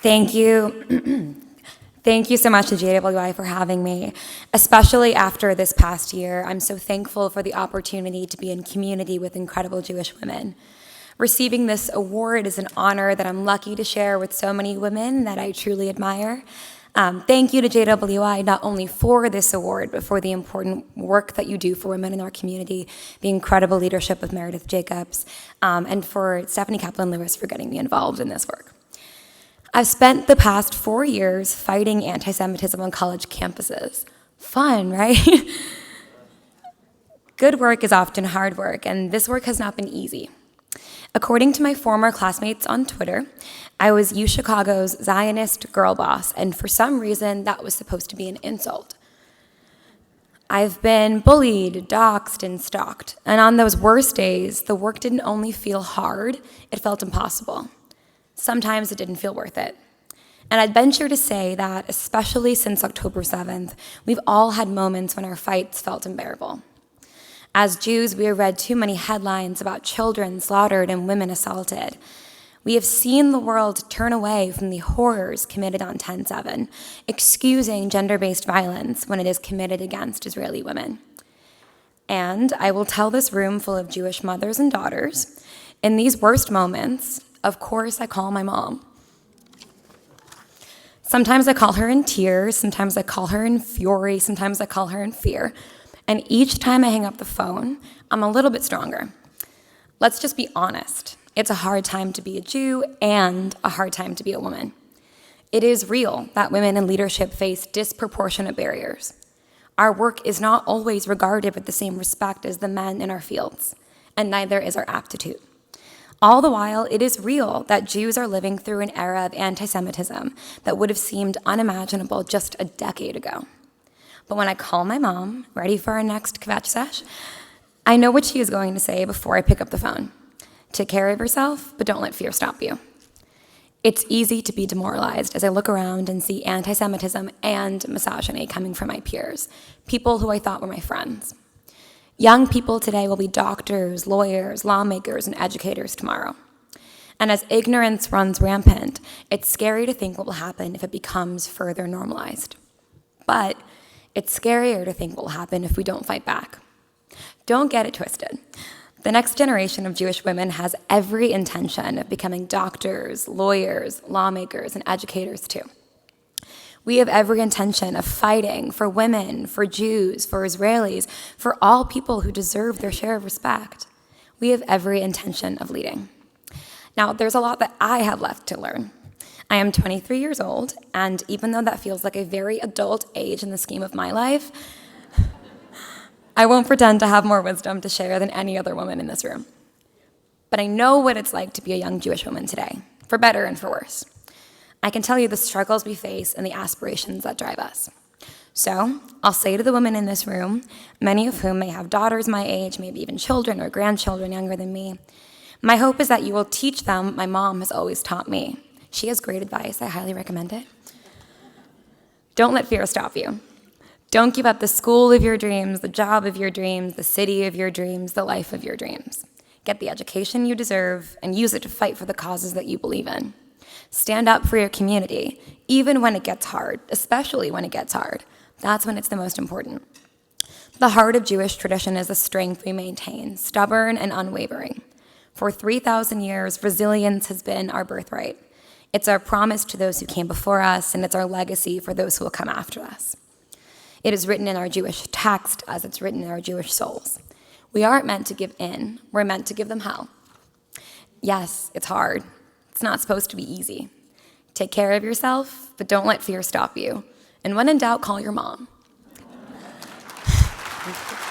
Thank you. Thank you so much to JWI for having me, especially after this past year. I'm so thankful for the opportunity to be in community with incredible Jewish women. Receiving this award is an honor that I'm lucky to share with so many women that I truly admire. Thank you to JWI not only for this award, but for the important work that you do for women in our community, the incredible leadership of Meredith Jacobs, and for Stephanie Kaplan-Lewis for getting me involved in this work. I've spent the past 4 years fighting anti-Semitism on college campuses. Fun, right? Good work is often hard work, and this work has not been easy. According to my former classmates on Twitter, I was UChicago's Zionist girl boss, and for some reason, that was supposed to be an insult. I've been bullied, doxxed, and stalked, and on those worst days, the work didn't only feel hard, it felt impossible. Sometimes it didn't feel worth it. And I'd venture to say that, especially since October 7th, we've all had moments when our fights felt unbearable. As Jews, we have read too many headlines about children slaughtered and women assaulted. We have seen the world turn away from the horrors committed on 10/7, excusing gender-based violence when it is committed against Israeli women. And I will tell this room full of Jewish mothers and daughters, in these worst moments, of course, I call my mom. Sometimes I call her in tears, sometimes I call her in fury, sometimes I call her in fear. And each time I hang up the phone, I'm a little bit stronger. Let's just be honest. It's a hard time to be a Jew and a hard time to be a woman. It is real that women in leadership face disproportionate barriers. Our work is not always regarded with the same respect as the men in our fields, and neither is our aptitude. All the while, it is real that Jews are living through an era of anti-Semitism that would have seemed unimaginable just a decade ago. But when I call my mom, ready for our next kvetch sesh, I know what she is going to say before I pick up the phone. Take care of yourself, but don't let fear stop you. It's easy to be demoralized as I look around and see anti-Semitism and misogyny coming from my peers, people who I thought were my friends. Young people today will be doctors, lawyers, lawmakers, and educators tomorrow. And as ignorance runs rampant, it's scary to think what will happen if it becomes further normalized. But it's scarier to think what will happen if we don't fight back. Don't get it twisted. The next generation of Jewish women has every intention of becoming doctors, lawyers, lawmakers, and educators too. We have every intention of fighting for women, for Jews, for Israelis, for all people who deserve their share of respect. We have every intention of leading. Now, there's a lot that I have left to learn. I am 23 years old, and even though that feels like a very adult age in the scheme of my life, I won't pretend to have more wisdom to share than any other woman in this room. But I know what it's like to be a young Jewish woman today, for better and for worse. I can tell you the struggles we face and the aspirations that drive us. So I'll say to the women in this room, many of whom may have daughters my age, maybe even children or grandchildren younger than me, my hope is that you will teach them what my mom has always taught me. She has great advice. I highly recommend it. Don't let fear stop you. Don't give up the school of your dreams, the job of your dreams, the city of your dreams, the life of your dreams. Get the education you deserve and use it to fight for the causes that you believe in. Stand up for your community, even when it gets hard, especially when it gets hard. That's when it's the most important. The heart of Jewish tradition is a strength we maintain, stubborn and unwavering. For 3,000 years, resilience has been our birthright. It's our promise to those who came before us, and it's our legacy for those who will come after us. It is written in our Jewish text as it's written in our Jewish souls. We aren't meant to give in, we're meant to give them hell. Yes, it's hard. It's not supposed to be easy. Take care of yourself, but don't let fear stop you. And when in doubt, call your mom. Thank you.